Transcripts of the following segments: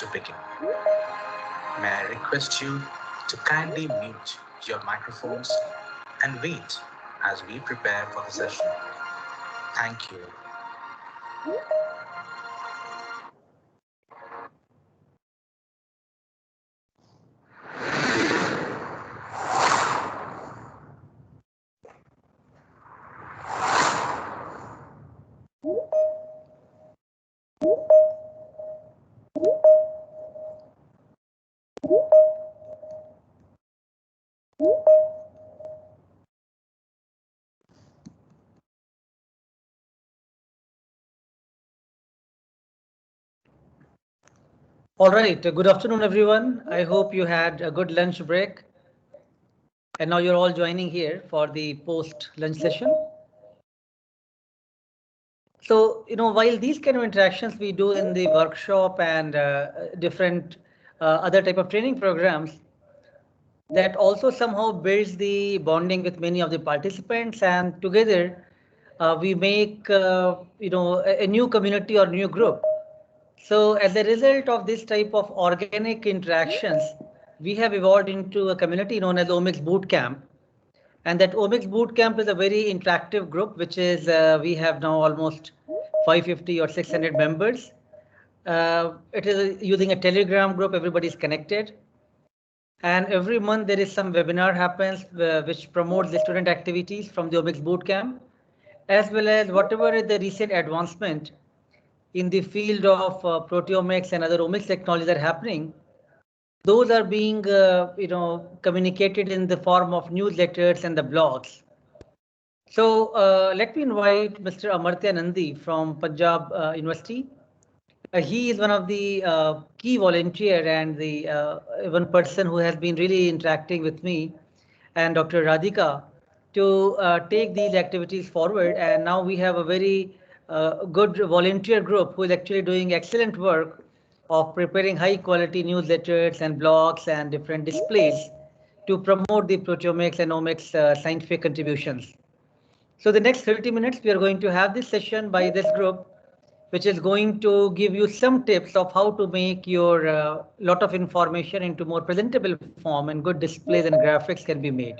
to begin. May I request you to kindly mute your microphones and wait as we prepare for the session. Thank you. All right, good afternoon, everyone. I hope you had a good lunch break. And now you're all joining here for the post-lunch session. So, while these kind of interactions we do in the workshop and different other type of training programs, that also somehow builds the bonding with many of the participants, and together we make, a new community or new group. So as a result of this type of organic interactions, we have evolved into a community known as OMICS Bootcamp. And that OMICS Bootcamp is a very interactive group, which is we have now almost 550 or 600 members. It is using a Telegram group, everybody is connected. And every month there is some webinar happens which promotes the student activities from the OMICS Bootcamp, as well as whatever is the recent advancement in the field of proteomics and other omics technologies that are happening. Those are being, communicated in the form of newsletters and the blogs. So let me invite Mr. Amartya Nandi from Punjab University. He is one of the key volunteer and the one person who has been really interacting with me and Dr. Radhika to take these activities forward. And now we have a very good volunteer group who is actually doing excellent work of preparing high quality newsletters and blogs and different displays to promote the proteomics and omics scientific contributions. So the next 30 minutes, we are going to have this session by this group, which is going to give you some tips of how to make your lot of information into more presentable form, and good displays and graphics can be made.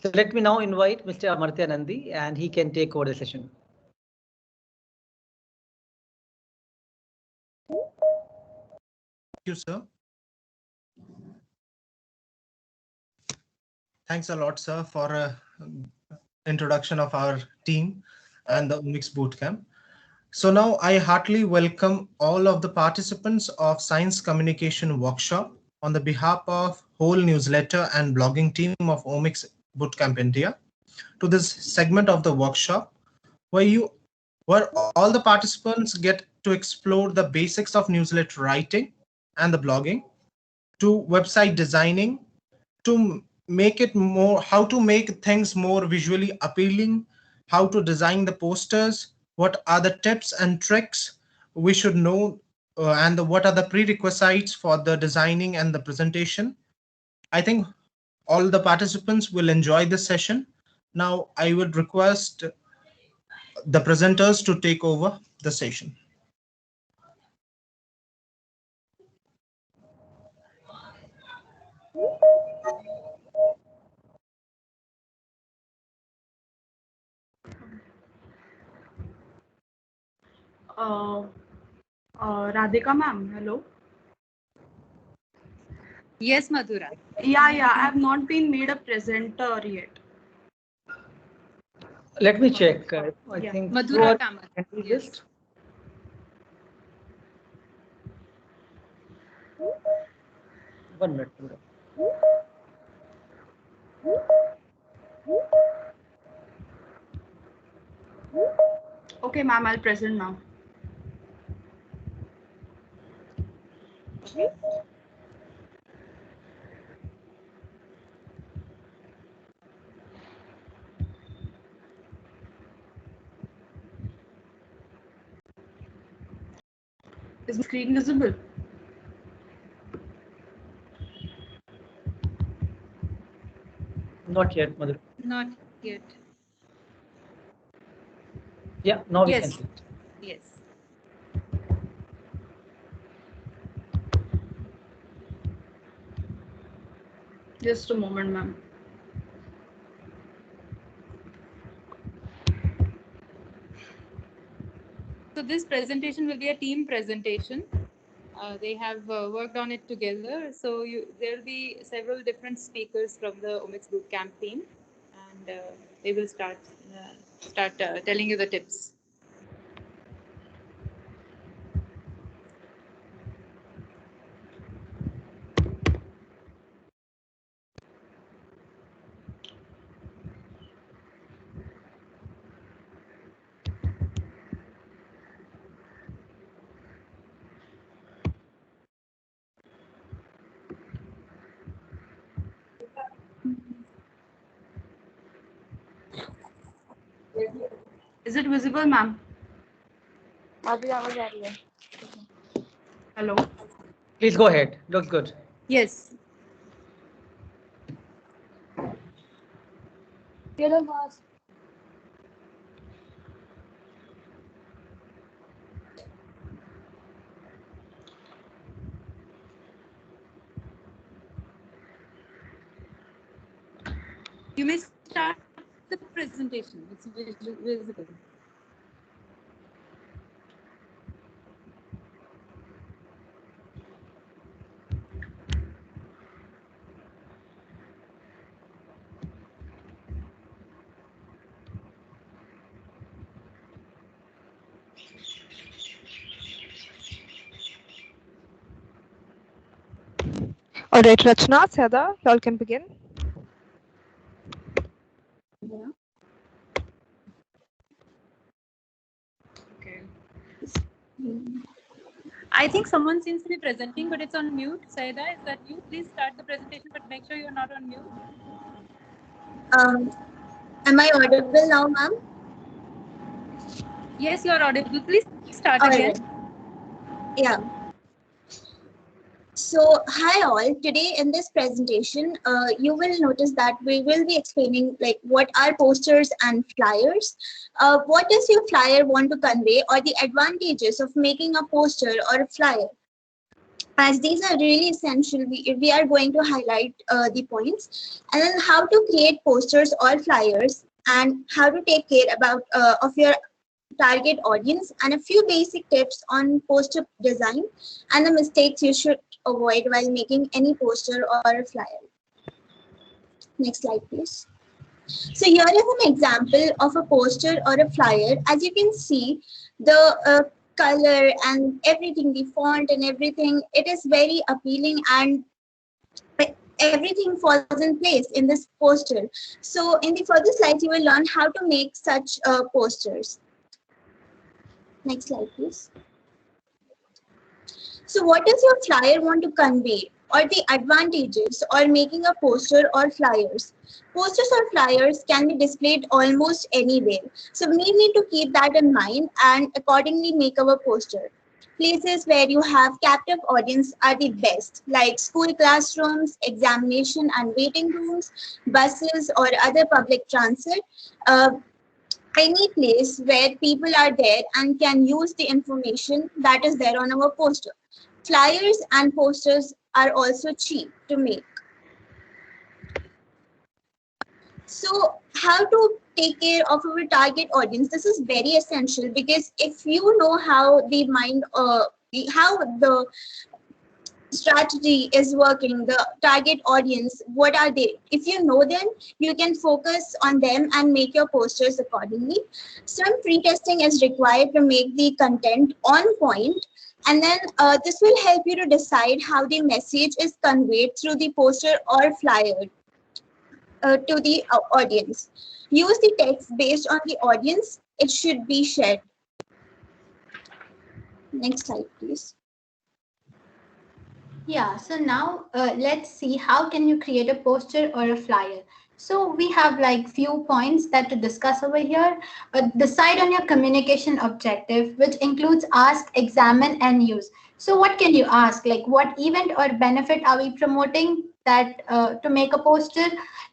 So let me now invite Mr. Amartya Nandi, and he can take over the session. Thank you, sir. Thanks a lot, sir, for introduction of our team and the OMICS Bootcamp. So now I heartily welcome all of the participants of Science Communication Workshop on the behalf of whole newsletter and blogging team of OMICS Bootcamp India to this segment of the workshop where all the participants get to explore the basics of newsletter writing and the blogging, to website designing, to make it more, how to make things more visually appealing, how to design the posters, what are the tips and tricks we should know, and what are the prerequisites for the designing and the presentation. I think all the participants will enjoy this session. Now I would request the presenters to take over the session. Radhika ma'am, hello. Yes, Madhura. Yeah, I have not been made a presenter yet. Let me check. I think Madhura Kamath. Yes. 1 minute. Okay, ma'am, I'll present now. Okay. Is my screen visible? Not yet, Madhur. Not yet. Yeah, now we Yes. can see it. Yes. Just a moment, ma'am. So this presentation will be a team presentation. They have worked on it together. So there will be several different speakers from the OMICS bootcamp team, and they will start telling you the tips. Is it visible, ma'am? Hello. Please go ahead. Looks good. Yes. You may start the presentation. It's visible. All right, Rachna, Sada, y'all can begin. Okay. I think someone seems to be presenting, but it's on mute. Saida, is that you? Please start the presentation, but make sure you're not on mute. Am I audible now, ma'am? Yes, you're audible. Please start All again. right. Yeah. So, hi all. Today in this presentation, you will notice that we will be explaining like what are posters and flyers. What does your flyer want to convey, or the advantages of making a poster or a flyer? As these are really essential, we are going to highlight the points, and then how to create posters or flyers, and how to take care about of your target audience, and a few basic tips on poster design and the mistakes you should avoid while making any poster or a flyer. Next slide, please. So here is an example of a poster or a flyer. As you can see, the color and everything, the font and everything, it is very appealing, and everything falls in place in this poster. So in the further slides, you will learn how to make such posters. Next slide, please. So what does your flyer want to convey, or the advantages or making a poster or flyers? Posters or flyers can be displayed almost anywhere. So we need to keep that in mind and accordingly make our poster. Places where you have captive audience are the best, like school classrooms, examination and waiting rooms, buses or other public transit. Any place where people are there and can use the information that is there on our poster. Flyers and posters are also cheap to make. So how to take care of our target audience? This is very essential, because if you know how the mind, how the strategy is working, the target audience, what are they? If you know them, you can focus on them and make your posters accordingly. Some pre-testing is required to make the content on point, and then this will help you to decide how the message is conveyed through the poster or flyer to the audience. Use the text based on the audience it should be shared. Next slide, please. Yeah, so now let's see how can you create a poster or a flyer. So we have like few points that to discuss over here. Decide on your communication objective, which includes ask, examine, and use. So what can you ask? Like what event or benefit are we promoting that to make a poster?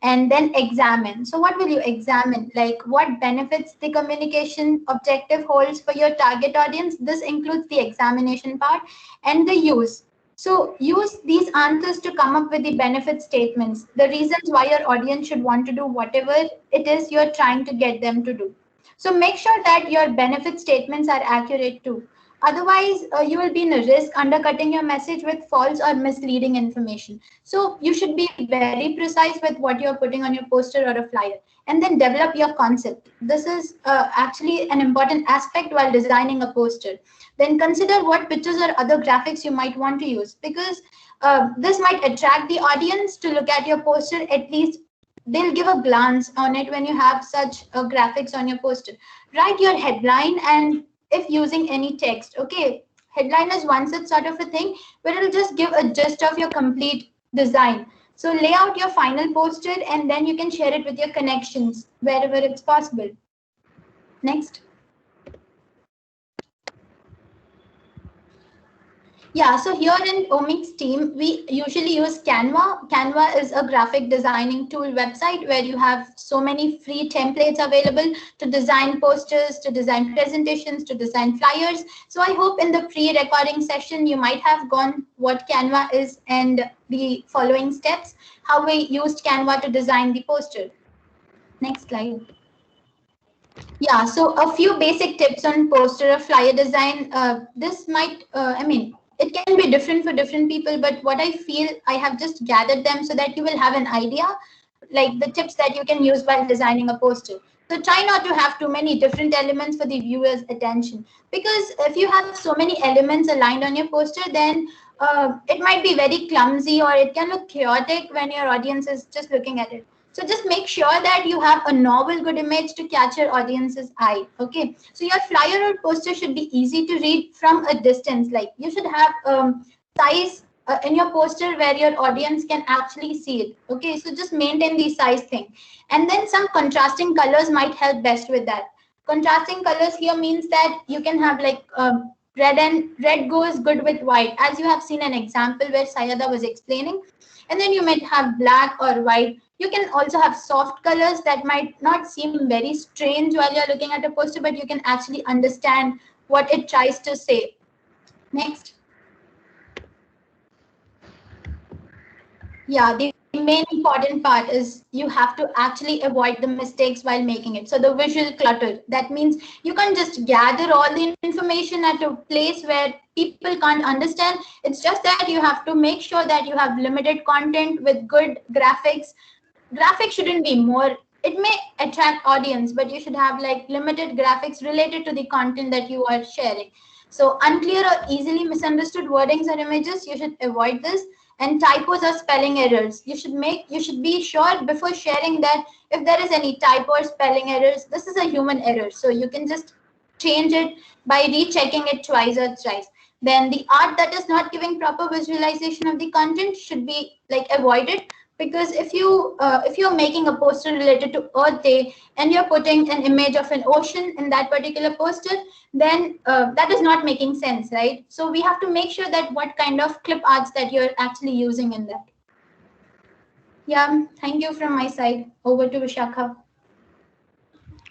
And then examine. So what will you examine? Like what benefits the communication objective holds for your target audience? This includes the examination part. And the use. So use these answers to come up with the benefit statements, the reasons why your audience should want to do whatever it is you're trying to get them to do. So make sure that your benefit statements are accurate too. Otherwise, you will be in a risk undercutting your message with false or misleading information. So you should be very precise with what you're putting on your poster or a flyer, and then develop your concept. This is actually an important aspect while designing a poster. Then consider what pictures or other graphics you might want to use, because this might attract the audience to look at your poster. At least they'll give a glance on it when you have such graphics on your poster. Write your headline, and if using any text, okay, headline is one such sort of a thing where it'll just give a gist of your complete design. So lay out your final poster, and then you can share it with your connections wherever it's possible. Next. Yeah, so here in OMICS team, we usually use Canva. Canva is a graphic designing tool website where you have so many free templates available to design posters, to design presentations, to design flyers. So I hope in the pre-recording session, you might have gone what Canva is and the following steps, how we used Canva to design the poster. Next slide. Yeah, so a few basic tips on poster or flyer design. This might, it can be different for different people, but what I feel, I have just gathered them so that you will have an idea, like the tips that you can use while designing a poster. So try not to have too many different elements for the viewer's attention, because if you have so many elements aligned on your poster, then it might be very clumsy, or it can look chaotic when your audience is just looking at it. So just make sure that you have a novel, good image to catch your audience's eye. Okay. So your flyer or poster should be easy to read from a distance. Like you should have size in your poster where your audience can actually see it. Okay. So just maintain the size thing. And then some contrasting colors might help best with that. Contrasting colors here means that you can have like red goes good with white, as you have seen an example where Sayada was explaining. And then you might have black or white. You can also have soft colors that might not seem very strange while you're looking at a poster, but you can actually understand what it tries to say. Next. Yeah, the main important part is you have to actually avoid the mistakes while making it. So the visual clutter, that means you can't just gather all the information at a place where people can't understand. It's just that you have to make sure that you have limited content with good graphics. Graphics shouldn't be more, it may attract audience, but you should have like limited graphics related to the content that you are sharing. So unclear or easily misunderstood wordings or images, you should avoid this. And typos or spelling errors, you should be sure before sharing that if there is any typo or spelling errors, this is a human error, so you can just change it by rechecking it twice or thrice. Then the art that is not giving proper visualization of the content should be like avoided, because if you're making a poster related to Earth Day and you're putting an image of an ocean in that particular poster, then that is not making sense, right? So we have to make sure that what kind of clip arts that you're actually using in that. Yeah, thank you from my side. Over to Vishakha.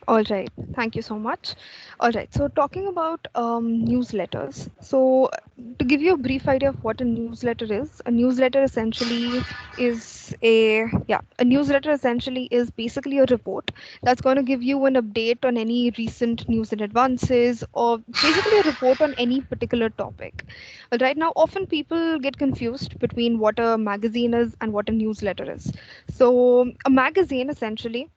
All right, thank you so much. All right, so talking about newsletters. So to give you a brief idea of what a newsletter essentially is a newsletter essentially is basically a report that's going to give you an update on any recent news and advances, or basically a report on any particular topic. All right, now often people get confused between what a magazine is and what a newsletter is. So a magazine essentially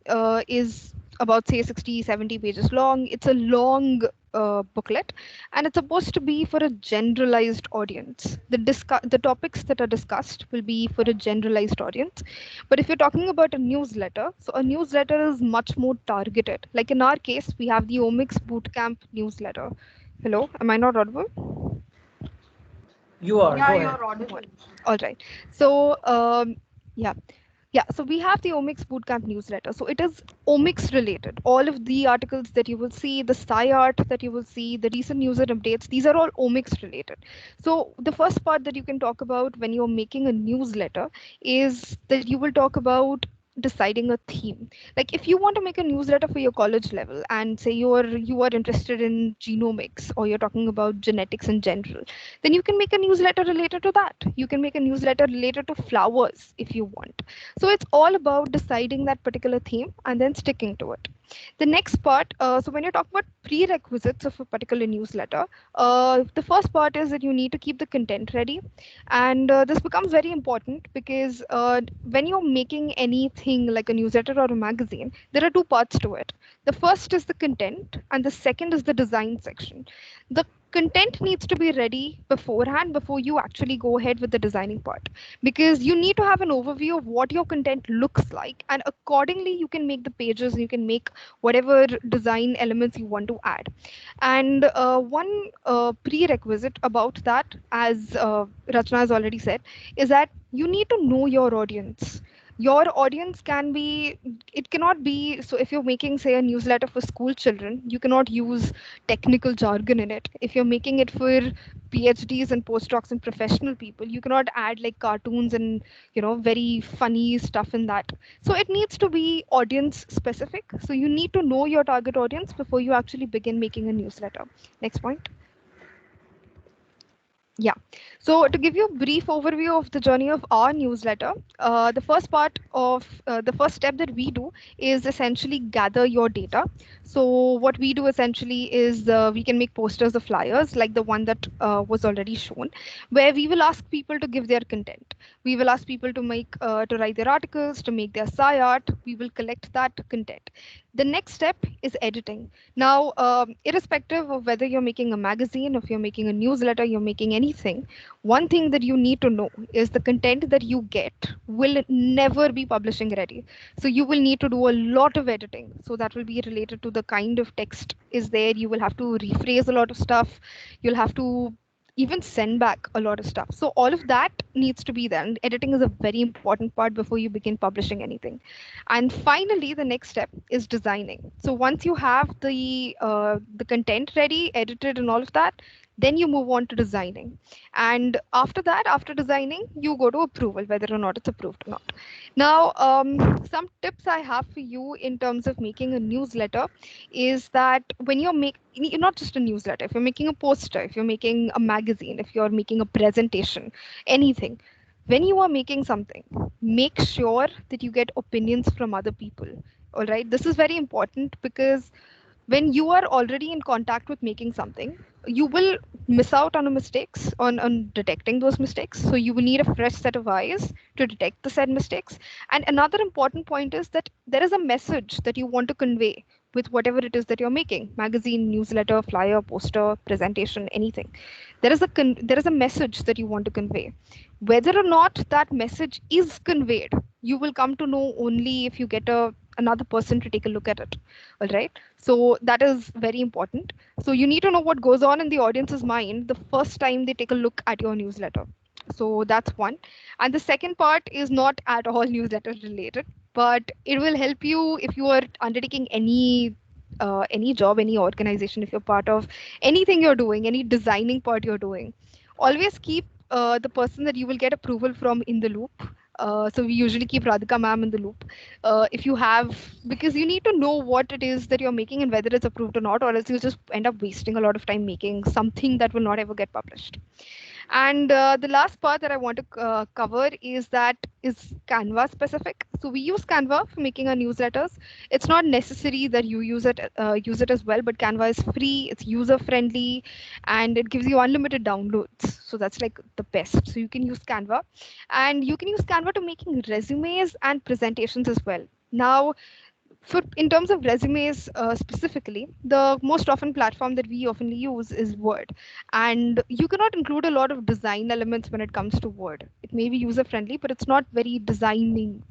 is about say 60-70 pages long. It's a long booklet, and it's supposed to be for a generalized audience. The topics that are discussed will be for a generalized audience. But if you're talking about a newsletter, so a newsletter is much more targeted. Like in our case, we have the OMICS bootcamp newsletter. Hello, am I not audible? You are. Yeah, Go you're ahead. audible. All right. So yeah, so we have the OMICS Bootcamp newsletter. So it is OMICS related. All of the articles that you will see, the Sty art that you will see, the recent user updates, these are all OMICS related. So the first part that you can talk about when you're making a newsletter is that you will talk about deciding a theme. Like if you want to make a newsletter for your college level and say you are interested in genomics, or you're talking about genetics in general, then you can make a newsletter related to that. You can make a newsletter related to flowers if you want. So it's all about deciding that particular theme and then sticking to it. The next part, so when you're talking about prerequisites of a particular newsletter, the first part is that you need to keep the content ready. And this becomes very important because when you're making anything like a newsletter or a magazine, there are two parts to it. The first is the content, and the second is the design section. The content needs to be ready beforehand before you actually go ahead with the designing part, because you need to have an overview of what your content looks like, and accordingly you can make the pages, you can make whatever design elements you want to add. And one prerequisite about that, as Rachna has already said, is that you need to know your audience. Your audience can be, it cannot be, so if you're making, say, a newsletter for school children, you cannot use technical jargon in it. If you're making it for PhDs and postdocs and professional people, you cannot add like cartoons and, you know, very funny stuff in that. So it needs to be audience specific. So you need to know your target audience before you actually begin making a newsletter. Next point. Yeah. So to give you a brief overview of the journey of our newsletter, the first part of the first step that we do is essentially gather your data. So what we do essentially is we can make posters or flyers like the one that was already shown, where we will ask people to give their content. We will ask people to to write their articles, to make their sci art. We will collect that content. The next step is editing. Now, irrespective of whether you're making a magazine, if you're making a newsletter, you're making anything, one thing that you need to know is the content that you get will never be publishing ready. So you will need to do a lot of editing. So that will be related to the kind of text is there. You will have to rephrase a lot of stuff. You'll have to even send back a lot of stuff. So all of that needs to be there. And editing is a very important part before you begin publishing anything. And finally, the next step is designing. So once you have the content ready, edited, and all of that, then you move on to designing. And after that, after designing, you go to approval, whether or not it's approved or not. Now, some tips I have for you in terms of making a newsletter is that when you're not just a newsletter, if you're making a poster, if you're making a magazine, if you're making a presentation, anything, when you are making something, make sure that you get opinions from other people. All right, this is very important because when you are already in contact with making something, you will miss out on mistakes, on detecting those mistakes. So you will need a fresh set of eyes to detect the said mistakes. And another important point is that there is a message that you want to convey with whatever it is that you're making: magazine, newsletter, flyer, poster, presentation, anything. There is a message that you want to convey. Whether or not that message is conveyed, you will come to know only if you get another person to take a look at it. All right. So that is very important. So you need to know what goes on in the audience's mind the first time they take a look at your newsletter. So that's one. And the second part is not at all newsletter related, but it will help you if you are undertaking any job, any organization, if you're part of anything you're doing, any designing part you're doing. Always keep the person that you will get approval from in the loop. So we usually keep Radhika ma'am in the loop. If you have, because you need to know what it is that you're making and whether it's approved or not, or else you'll just end up wasting a lot of time making something that will not ever get published. And the last part that I want to cover is Canva specific. So we use Canva for making our newsletters. It's not necessary that you use it as well, but Canva is free, it's user friendly, and it gives you unlimited downloads. So that's like the best. So you can use Canva, and you can use Canva to making resumes and presentations as well. Now, in terms of resumes specifically, the most often platform that we often use is Word, and you cannot include a lot of design elements when it comes to Word. It may be user friendly, but it's not very designing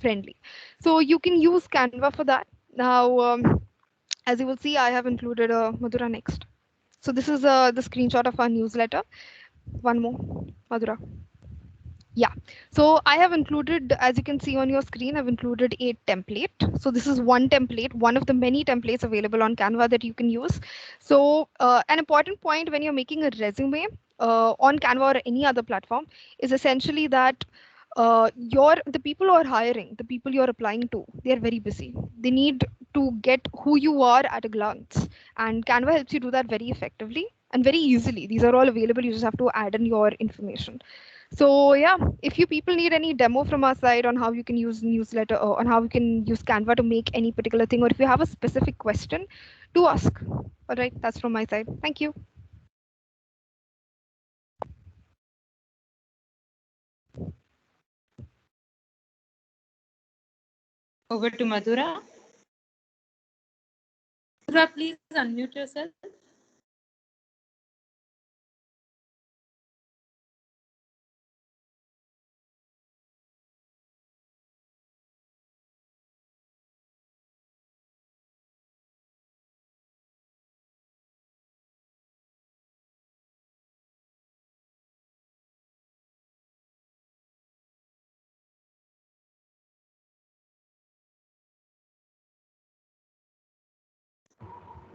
friendly. So you can use Canva for that. Now, as you will see, I have included Madhura next. So this is the screenshot of our newsletter. One more, Madhura. Yeah, so I have included, as you can see on your screen, I've included a template. So this is one template, one of the many templates available on Canva that you can use. So an important point when you're making a resume on Canva or any other platform is essentially that the people who are hiring, the people you're applying to, they are very busy. They need to get who you are at a glance, and Canva helps you do that very effectively and very easily. These are all available. You just have to add in your information. So yeah, if you people need any demo from our side on how you can use newsletter or on how you can use Canva to make any particular thing, or if you have a specific question, do ask. All right, that's from my side. Thank you. Over to Madhura. Madhura, please unmute yourself.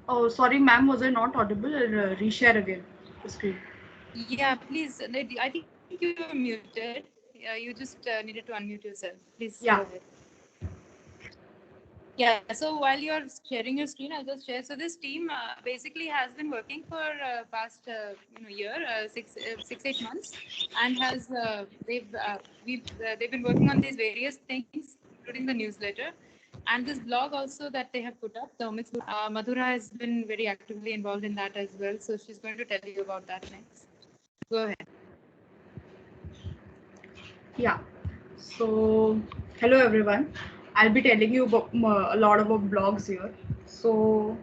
Oh, sorry, ma'am, was I not audible? I'll reshare again the screen. Yeah, please. I think you were muted. Yeah, you just needed to unmute yourself. Please go Yeah. ahead. Yeah, so while you're sharing your screen, I'll just share. So this team basically has been working for past year, 6-8 months, and has they've been working on these various things, including the newsletter, and this blog also that they have put up. The OMICS, Madhura has been very actively involved in that as well, so she's going to tell you about that next. Go ahead. Yeah. So, hello everyone. I'll be telling you about, a lot about blogs here. So,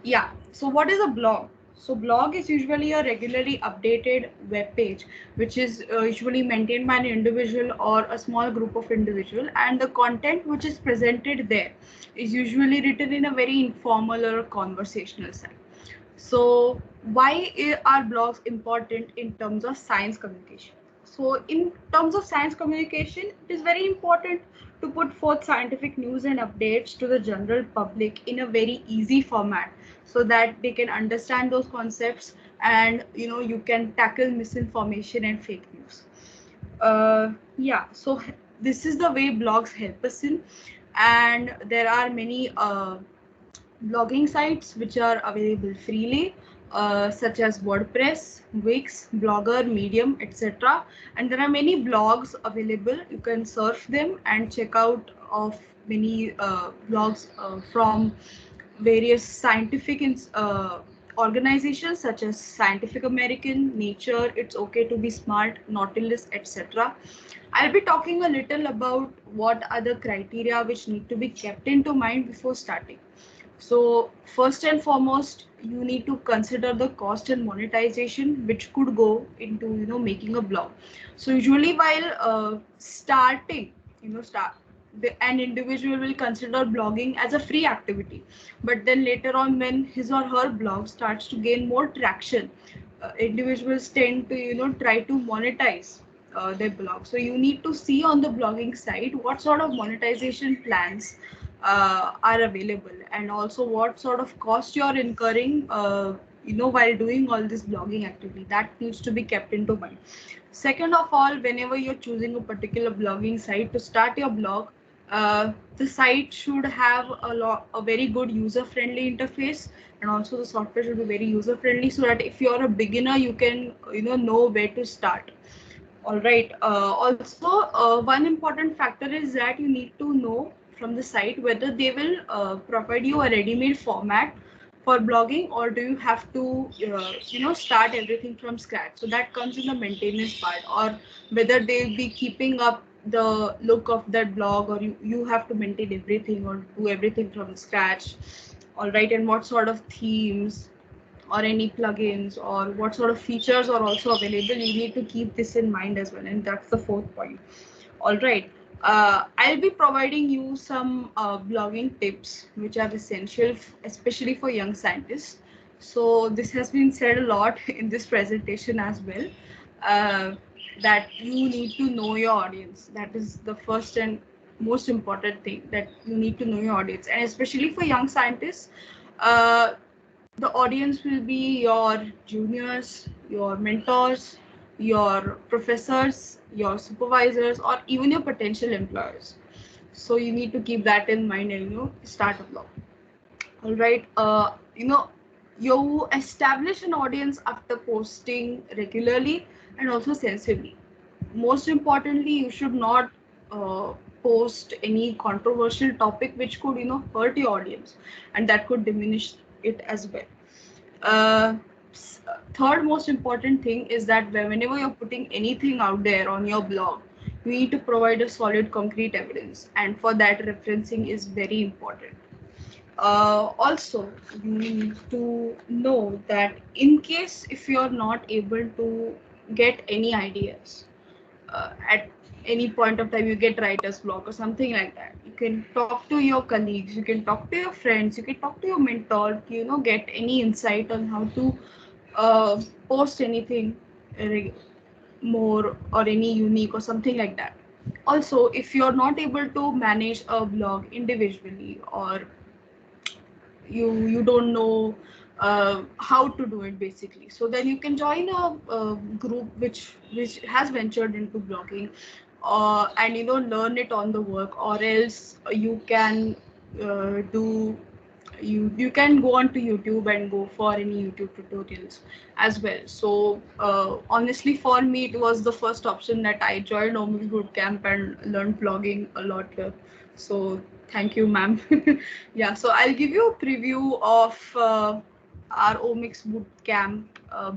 yeah. So, what is a blog? So, blog is usually a regularly updated web page, which is usually maintained by an individual or a small group of individual, and the content which is presented there is usually written in a very informal or conversational style. So, why are blogs important in terms of science communication? So, in terms of science communication, it is very important to put forth scientific news and updates to the general public in a very easy format so that they can understand those concepts, and you can tackle misinformation and fake news. Yeah, so this is the way blogs help us in, and there are many blogging sites which are available freely, such as WordPress, Wix, Blogger, Medium, etc. And there are many blogs available. You can surf them and check out of many blogs from various scientific organizations such as Scientific American, Nature, It's Okay to Be Smart, Nautilus, etc. I'll be talking a little about what are the criteria which need to be kept into mind before starting. So first and foremost, you need to consider the cost and monetization which could go into making a blog. So usually while starting, an individual will consider blogging as a free activity, but then later on when his or her blog starts to gain more traction, individuals tend to try to monetize their blog. So you need to see on the blogging site what sort of monetization plans are available, and also what sort of cost you're incurring while doing all this blogging activity. That needs to be kept into mind. Second of all, whenever you're choosing a particular blogging site to start your blog, the site should have a very good user friendly interface, and also the software should be very user friendly so that if you're a beginner you can know where to start. All right. Also, one important factor is that you need to know from the site whether they will provide you a ready-made format for blogging, or do you have to start everything from scratch. So that comes in the maintenance part, or whether they'll be keeping up the look of that blog, or you have to maintain everything or do everything from scratch. All right. And what sort of themes or any plugins or what sort of features are also available, you need to keep this in mind as well. And that's the fourth point. All right. I'll be providing you some blogging tips which are essential, especially for young scientists. So this has been said a lot in this presentation as well, uh, that you need to know your audience. That is the first and most important thing, that you need to know your audience. And especially for young scientists, uh, the audience will be your juniors, your mentors, your professors, your supervisors, or even your potential employers. So you need to keep that in mind and start a blog. All right. You establish an audience after posting regularly and also sensibly. Most importantly, you should not post any controversial topic which could hurt your audience, and that could diminish it as well. uh, Third most important thing is that whenever you're putting anything out there on your blog, you need to provide a solid concrete evidence, and for that referencing is very important. Also, you need to know that in case if you're not able to get any ideas at any point of time, you get writer's block or something like that, you can talk to your colleagues, you can talk to your friends, you can talk to your mentor to get any insight on how to post anything more or any unique or something like that. Also, if you're not able to manage a blog individually, or you don't know how to do it basically, so then you can join a group which has ventured into blogging, and learn it on the work, or else you can do you can go onto YouTube and go for any YouTube tutorials as well. So honestly, for me, it was the first option that I joined OMICS Bootcamp and learned blogging a lot here. So thank you, ma'am. Yeah, so I'll give you a preview of our OMICS Bootcamp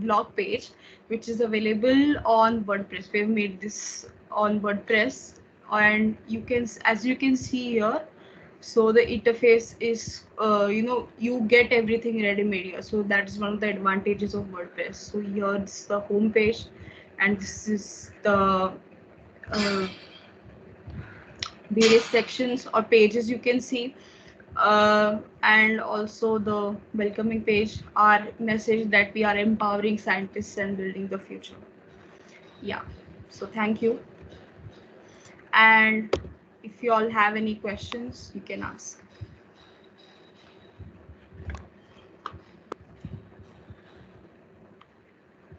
blog page, which is available on WordPress. We've made this on WordPress, and as you can see here, so the interface is you get everything ready made here. So that's one of the advantages of WordPress. So here's the home page, and this is the various sections or pages you can see, and also the welcoming page, our message that we are empowering scientists and building the future. Yeah, so thank you, and if you all have any questions, you can ask.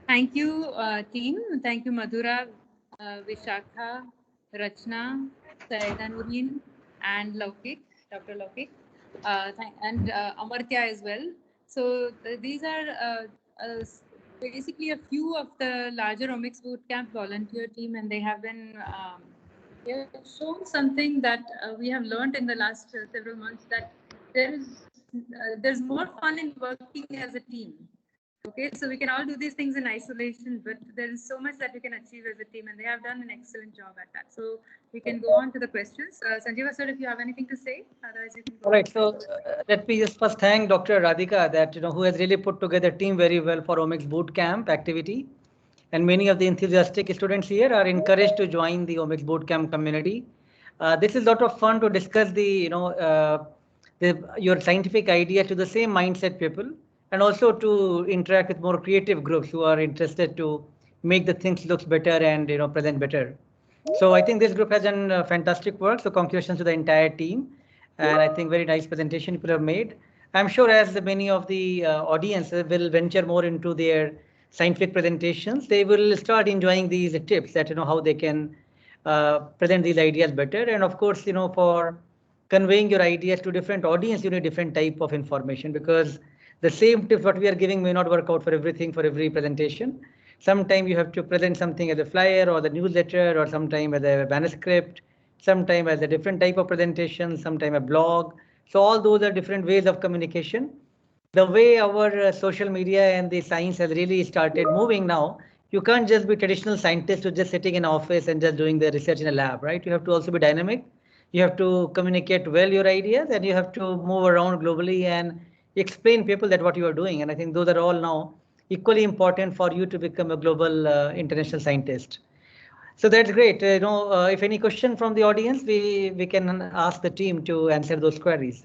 Thank you, team. Thank you, Madhura, Vishakha, Rachna, Saidanuddin, and Laukik, Dr. Laukik, and Amartya as well. So these are basically a few of the larger OMICS Bootcamp volunteer team, and they have been they have shown something that we have learned in the last several months, that there's more fun in working as a team. Okay, so we can all do these things in isolation, but there is so much that we can achieve as a team, and they have done an excellent job at that. So we can go on to the questions. Sanjeeva sir, if you have anything to say, otherwise you can go. All right, so let me just first thank Dr. Radhika, that who has really put together a team very well for OMICS Bootcamp activity, and many of the enthusiastic students here are encouraged to join the OMICS Bootcamp community. This is a lot of fun to discuss your scientific idea to the same mindset people, and also to interact with more creative groups who are interested to make the things look better and present better. So I think this group has done fantastic work. So congratulations to the entire team, and I think very nice presentation people have made. I'm sure as many of the audience will venture more into their scientific presentations, they will start enjoying these tips that how they can present these ideas better. And of course, for conveying your ideas to different audience, you need different type of information, because the same tips what we are giving may not work out for everything, for every presentation. Sometimes you have to present something as a flyer or the newsletter, or sometime as a manuscript, sometime as a different type of presentation, sometime a blog. So all those are different ways of communication. The way our social media and the science has really started moving now, you can't just be traditional scientist who just sitting in office and just doing the research in a lab, right? You have to also be dynamic. You have to communicate well your ideas, and you have to move around globally and explain people that what you are doing. And I think those are all now equally important for you to become a global international scientist. So that's great. If any question from the audience, we can ask the team to answer those queries,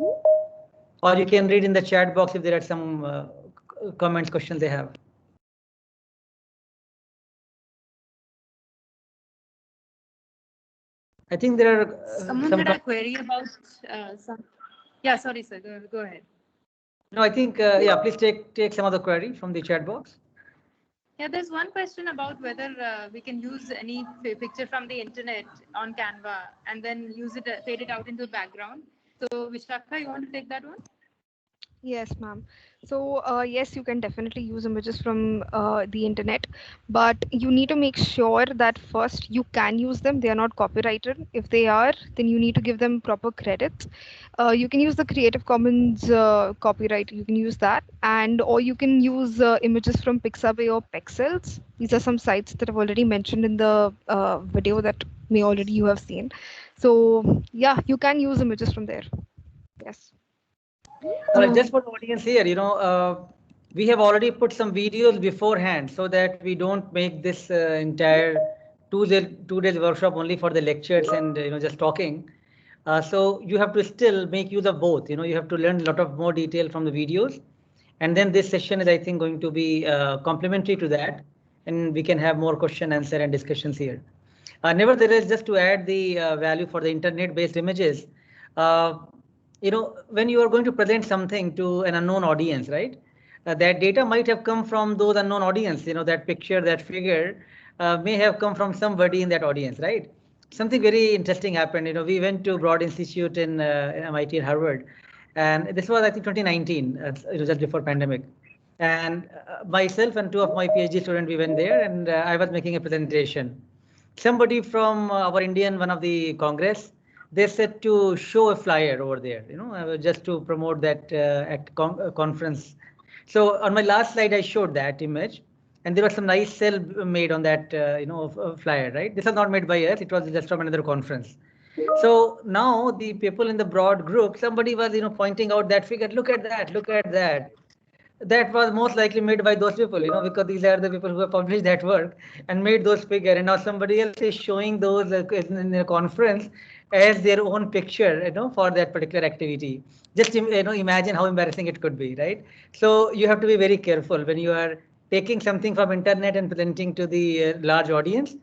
or you can read in the chat box if there are some comments, questions they have. I think there are someone had a query about some. Yeah, sorry, sir. Go ahead. No, I think yeah. Please take some of the query from the chat box. Yeah, there's one question about whether we can use any picture from the internet on Canva and then use it, fade it out into the background. So Vishakha, you want to take that one? Yes, ma'am. So, yes, you can definitely use images from the internet, but you need to make sure that first you can use them. They are not copyrighted. If they are, then you need to give them proper credits. You can use the Creative Commons copyright. You can use that, and or you can use images from Pixabay or Pexels. These are some sites that I've already mentioned in the video that may already you have seen. So, yeah, you can use images from there. Yes. Just for the audience here, we have already put some videos beforehand so that we don't make this entire 2 days workshop only for the lectures and just talking. So you have to still make use of both. You have to learn a lot of more detail from the videos, and then this session is, I think, going to be complementary to that, and we can have more question, answer, and discussions here. Nevertheless, just to add the value for the internet-based images, uh, when you are going to present something to an unknown audience, right? That data might have come from those unknown audience. That picture, that figure may have come from somebody in that audience, right? Something very interesting happened. We went to Broad Institute in MIT and Harvard, and this was, I think, 2019, just before pandemic. And myself and two of my PhD students, we went there, and I was making a presentation. Somebody from our Indian, one of the Congress, they said to show a flyer over there, just to promote that conference. So on my last slide, I showed that image, and there was some nice cell made on that, flyer, right? This was not made by us; it was just from another conference. So now the people in the broad group, somebody was, pointing out that figure. Look at that! Look at that! That was most likely made by those people, because these are the people who have published that work and made those figure. And now somebody else is showing those in a conference as their own picture, for that particular activity. Just imagine how embarrassing it could be, right? So you have to be very careful when you are taking something from internet and presenting to the large audience.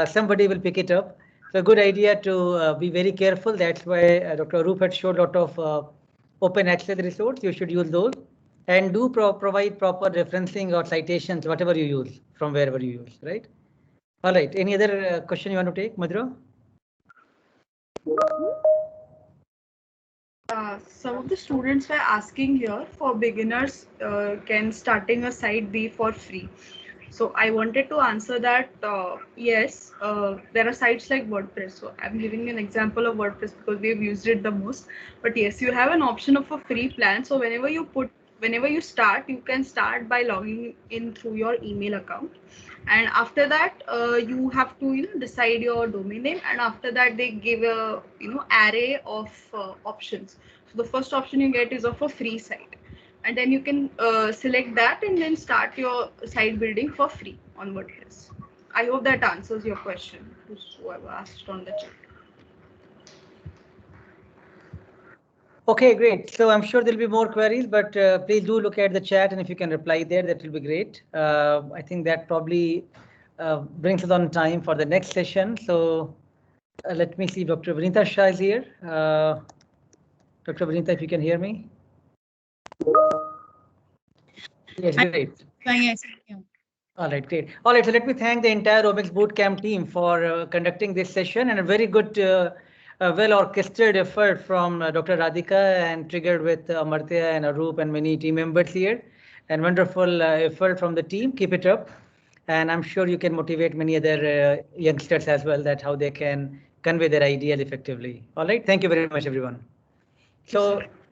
Somebody will pick it up. So a good idea to be very careful. That's why Dr. Arup had showed a lot of open access resource. You should use those, and do provide proper referencing or citations, whatever you use from wherever you use, right? All right. Any other question you want to take, Madhura? Some of the students were asking here for beginners, can starting a site be for free? So I wanted to answer that. Yes, there are sites like WordPress. So I'm giving an example of WordPress because we've used it the most. But yes, you have an option of a free plan. So whenever you start, you can start by logging in through your email account, and after that you have to decide your domain name, and after that they give a array of options. So the first option you get is of a free site, and then you can select that and then start your site building for free on WordPress. I hope that answers your question, whoever asked on the chat. Okay, great. So I'm sure there'll be more queries, but please do look at the chat, and if you can reply there, that will be great. I think that probably brings us on time for the next session. So let me see, Dr. Vinita Shah is here. Dr. Vinita, if you can hear me. Yes, great. Yes. All right, great. All right, so let me thank the entire OMICS Bootcamp team for conducting this session, and a very good, well-orchestrated effort from Dr. Radhika, and triggered with Amartya and Arup and many team members here, and wonderful effort from the team. Keep it up, and I'm sure you can motivate many other youngsters as well, that how they can convey their ideas effectively. All right, thank you very much, everyone. So